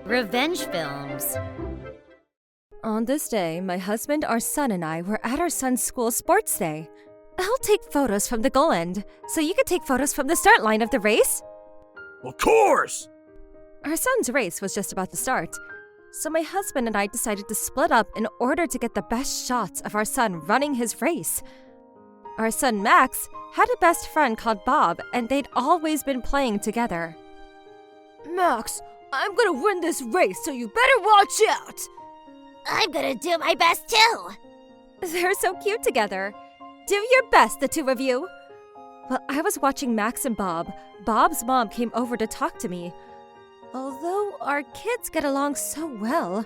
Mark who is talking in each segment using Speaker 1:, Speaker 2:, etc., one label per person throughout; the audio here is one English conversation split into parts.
Speaker 1: Revenge films.
Speaker 2: On this day, my husband, our son, and I were at our son's school sports day. I'll take photos from the goal end, so you can take photos from the start line of the race.
Speaker 3: Of course!
Speaker 2: Our son's race was just about to start, so my husband and I decided to split up in order to get the best shots of our son running his race. Our son Max had a best friend called Bob, and they'd always been playing together.
Speaker 4: Max, I'm gonna win this race, so you better watch out!
Speaker 1: I'm gonna do my best too!
Speaker 2: They're so cute together. Do your best, the two of you. While I was watching Max and Bob, Bob's mom came over to talk to me. Although our kids get along so well,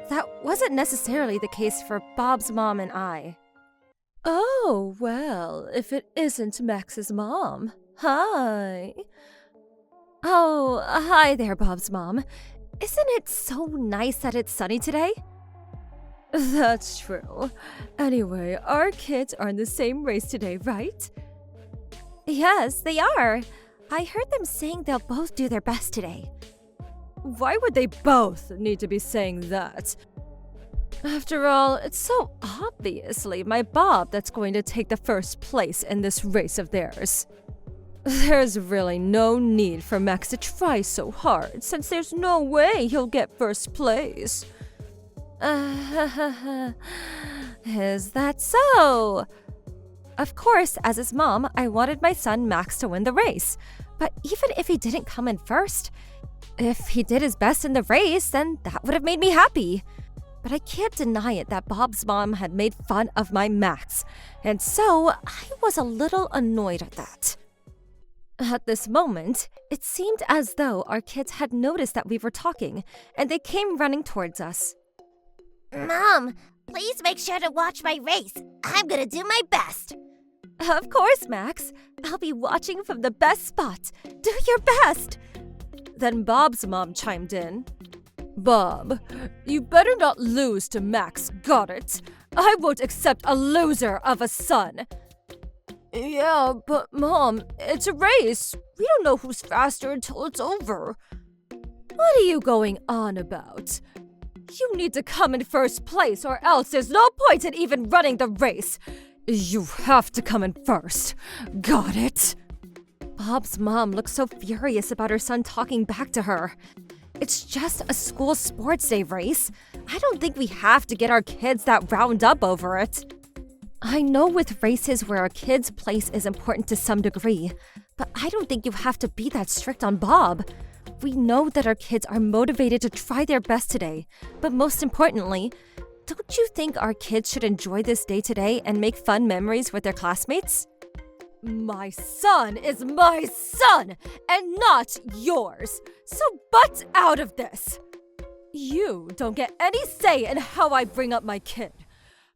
Speaker 2: that wasn't necessarily the case for Bob's mom and I. Oh, well, if it isn't Max's mom. Hi. Oh, hi there, Bob's mom. Isn't it so nice that it's sunny today? That's true. Anyway, our kids are in the same race today, right? Yes, they are. I heard them saying they'll both do their best today. Why would they both need to be saying that? After all, it's so obviously my Bob that's going to take the first place in this race of theirs. There's really no need for Max to try so hard, since there's no way he'll get first place. Is that so? Of course, as his mom, I wanted my son Max to win the race. But even if he didn't come in first, if he did his best in the race, then that would have made me happy. But I can't deny it that Bob's mom had made fun of my Max, and so I was a little annoyed at that. At this moment, it seemed as though our kids had noticed that we were talking, and they came running towards us.
Speaker 1: Mom, please make sure to watch my race. I'm gonna do my best.
Speaker 2: Of course, Max. I'll be watching from the best spot. Do your best. Then Bob's mom chimed in. Bob, you better not lose to Max, got it? I won't accept a loser of a son. Yeah, but Mom, it's a race. We don't know who's faster until it's over. What are you going on about? You need to come in first place or else there's no point in even running the race. You have to come in first. Got it? Bob's mom looked so furious about her son talking back to her. It's just a school sports day race. I don't think we have to get our kids that wound up over it. I know with races where a kid's place is important to some degree, but I don't think you have to be that strict on Bob. We know that our kids are motivated to try their best today, but most importantly, don't you think our kids should enjoy this day today and make fun memories with their classmates? My son is my son, and not yours, so butt out of this. You don't get any say in how I bring up my kid.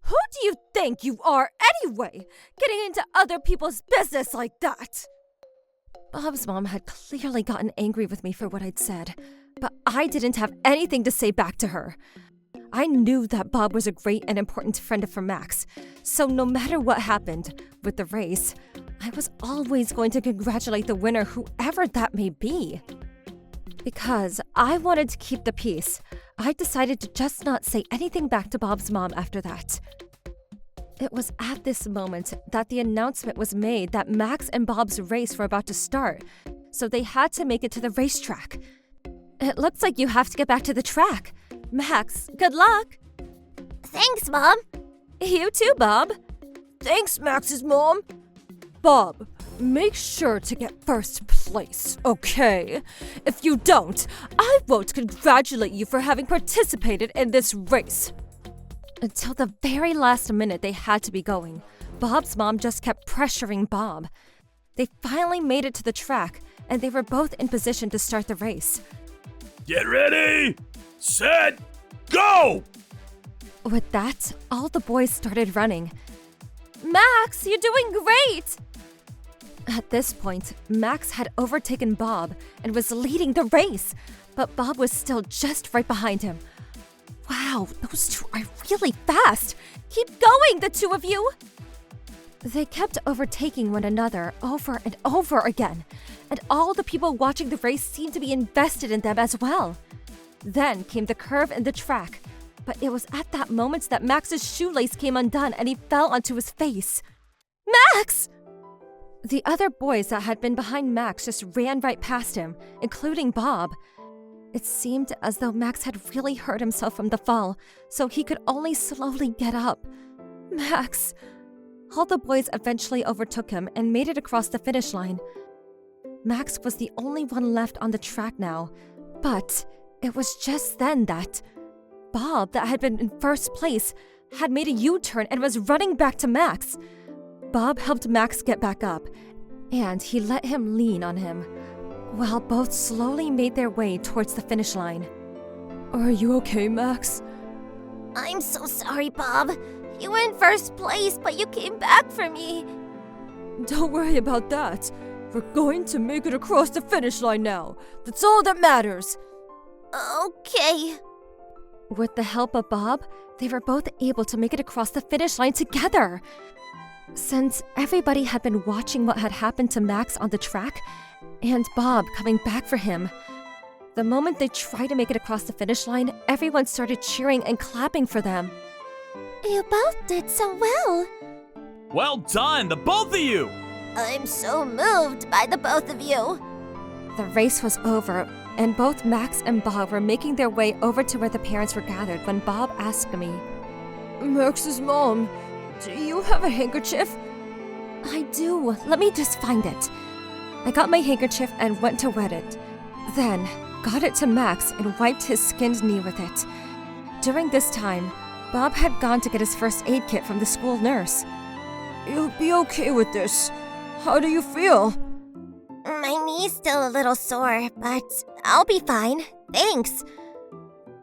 Speaker 2: Who do you think you are anyway, getting into other people's business like that? Bob's mom had clearly gotten angry with me for what I'd said, but I didn't have anything to say back to her. I knew that Bob was a great and important friend for Max, so no matter what happened with the race, I was always going to congratulate the winner, whoever that may be. Because I wanted to keep the peace, I decided to just not say anything back to Bob's mom after that. It was at this moment that the announcement was made that Max and Bob's race were about to start, so they had to make it to the racetrack. It looks like you have to get back to the track. Max, good luck!
Speaker 1: Thanks, Mom!
Speaker 2: You too, Bob! Thanks, Max's mom! Bob, make sure to get first place, okay? If you don't, I won't congratulate you for having participated in this race. Until the very last minute they had to be going, Bob's mom just kept pressuring Bob. They finally made it to the track, and they were both in position to start the race.
Speaker 3: Get ready! Set! Go!
Speaker 2: With that, all the boys started running. Max, you're doing great! At this point, Max had overtaken Bob and was leading the race, but Bob was still just right behind him. Wow, those two are really fast! Keep going, the two of you! They kept overtaking one another over and over again, and all the people watching the race seemed to be invested in them as well. Then came the curve in the track, but it was at that moment that Max's shoelace came undone and he fell onto his face. Max! The other boys that had been behind Max just ran right past him, including Bob. It seemed as though Max had really hurt himself from the fall, so he could only slowly get up. Max! All the boys eventually overtook him and made it across the finish line. Max was the only one left on the track now, but it was just then that Bob, that had been in first place, had made a U-turn and was running back to Max. Bob helped Max get back up, and he let him lean on him, while both slowly made their way towards the finish line. Are you okay, Max?
Speaker 1: I'm so sorry, Bob. You were in first place, but you came back for me.
Speaker 4: Don't worry about that. We're going to make it across the finish line now. That's all that matters.
Speaker 1: Okay.
Speaker 2: With the help of Bob, they were both able to make it across the finish line together. Since everybody had been watching what had happened to Max on the track, and Bob coming back for him, the moment they tried to make it across the finish line, everyone started cheering and clapping for them.
Speaker 1: You both did so well.
Speaker 3: Well done, the both of you!
Speaker 1: I'm so moved by the both of you.
Speaker 2: The race was over, and both Max and Bob were making their way over to where the parents were gathered when Bob asked me,
Speaker 4: Max's mom, do you have a handkerchief?
Speaker 2: I do. Let me just find it. I got my handkerchief and went to wet it. Then, got it to Max and wiped his skinned knee with it. During this time, Bob had gone to get his first aid kit from the school nurse.
Speaker 4: You'll be okay with this. How do you feel?
Speaker 1: My knee's still a little sore, but I'll be fine. Thanks.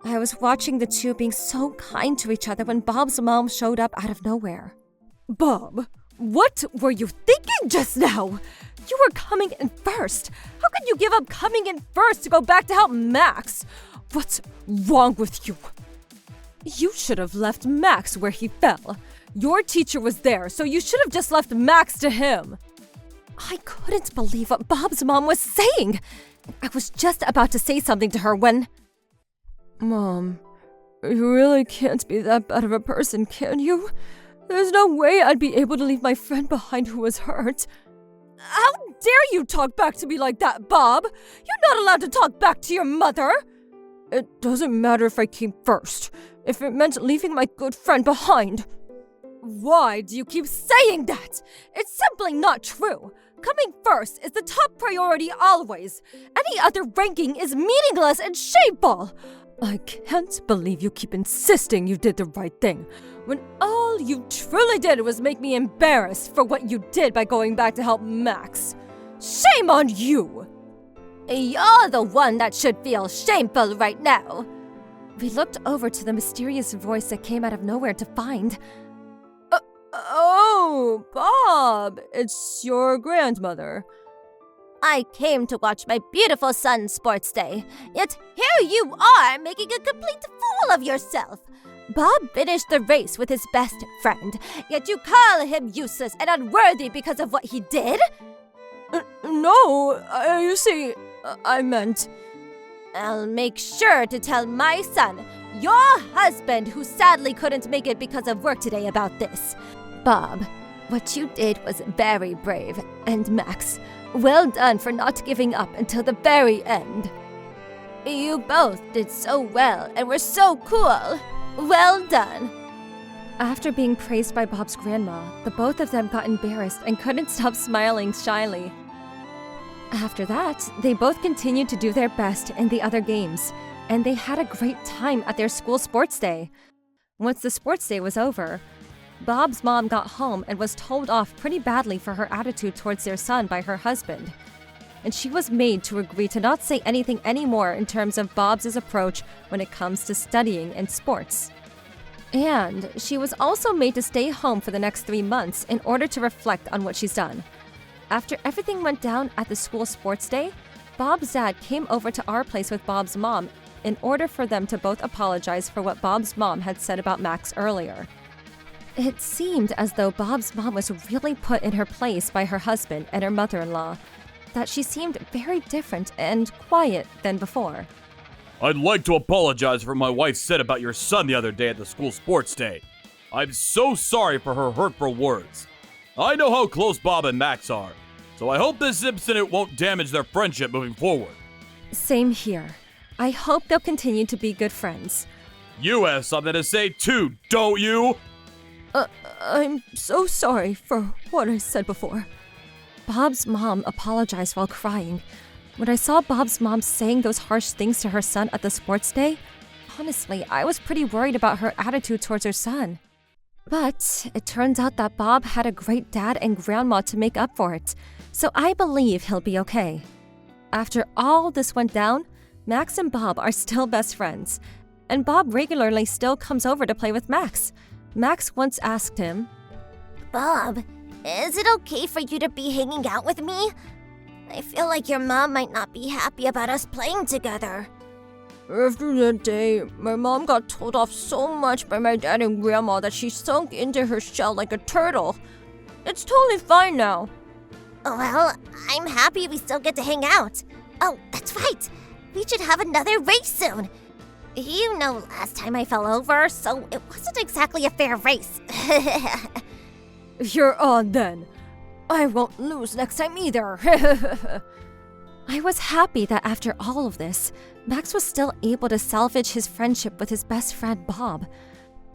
Speaker 2: I was watching the two being so kind to each other when Bob's mom showed up out of nowhere.
Speaker 4: Bob, what were you thinking just now? You were coming in first. How could you give up coming in first to go back to help Max? What's wrong with you? You should have left Max where he fell. Your teacher was there, so you should have just left Max to him.
Speaker 2: I couldn't believe what Bob's mom was saying. I was just about to say something to her when...
Speaker 4: Mom, you really can't be that bad of a person, can you? There's no way I'd be able to leave my friend behind who was hurt. How dare you talk back to me like that, Bob? You're not allowed to talk back to your mother. It doesn't matter if I came first, if it meant leaving my good friend behind. Why do you keep saying that? It's simply not true. Coming first is the top priority always. Any other ranking is meaningless and shameful. I can't believe you keep insisting you did the right thing, when all you truly did was make me embarrassed for what you did by going back to help Max. Shame on you!
Speaker 2: You're the one that should feel shameful right now. We looked over to the mysterious voice that came out of nowhere to find...
Speaker 4: Oh, Bob, it's your grandmother.
Speaker 1: I came to watch my beautiful son's sports day, yet here you are making a complete fool of yourself. Bob finished the race with his best friend, yet you call him useless and unworthy because of what he did?
Speaker 4: No, you see, I meant...
Speaker 1: I'll make sure to tell my son, your husband, who sadly couldn't make it because of work today, about this. Bob, what you did was very brave, and Max, well done for not giving up until the very end. You both did so well and were so cool. Well done.
Speaker 2: After being praised by Bob's grandma, the both of them got embarrassed and couldn't stop smiling shyly. After that, they both continued to do their best in the other games, and they had a great time at their school sports day. Once the sports day was over, Bob's mom got home and was told off pretty badly for her attitude towards their son by her husband. And she was made to agree to not say anything anymore in terms of Bob's approach when it comes to studying and sports. And she was also made to stay home for the next 3 months in order to reflect on what she's done. After everything went down at the school sports day, Bob's dad came over to our place with Bob's mom in order for them to both apologize for what Bob's mom had said about Max earlier. It seemed as though Bob's mom was really put in her place by her husband and her mother-in-law, that she seemed very different and quiet than before.
Speaker 3: I'd like to apologize for what my wife said about your son the other day at the school sports day. I'm so sorry for her hurtful words. I know how close Bob and Max are, so I hope this incident won't damage their friendship moving forward.
Speaker 2: Same here. I hope they'll continue to be good friends.
Speaker 3: You have something to say too, don't you?
Speaker 2: I'm so sorry for what I said before. Bob's mom apologized while crying. When I saw Bob's mom saying those harsh things to her son at the sports day, honestly, I was pretty worried about her attitude towards her son. But it turns out that Bob had a great dad and grandma to make up for it, so I believe he'll be okay. After all this went down, Max and Bob are still best friends, and Bob regularly still comes over to play with Max. Max once asked him,
Speaker 1: Bob, is it okay for you to be hanging out with me? I feel like your mom might not be happy about us playing together.
Speaker 4: After that day, my mom got told off so much by my dad and grandma that she sunk into her shell like a turtle. It's totally fine now.
Speaker 1: Well, I'm happy we still get to hang out. Oh, that's right. We should have another race soon. You know, last time I fell over, so it wasn't exactly a fair race.
Speaker 4: You're on then. I won't lose next time either.
Speaker 2: I was happy that after all of this, Max was still able to salvage his friendship with his best friend Bob.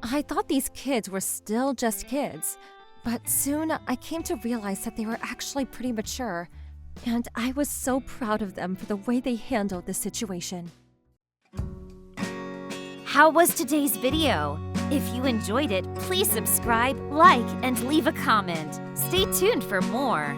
Speaker 2: I thought these kids were still just kids, but soon I came to realize that they were actually pretty mature, and I was so proud of them for the way they handled the situation.
Speaker 5: How was today's video? If you enjoyed it, please subscribe, like, and leave a comment. Stay tuned for more.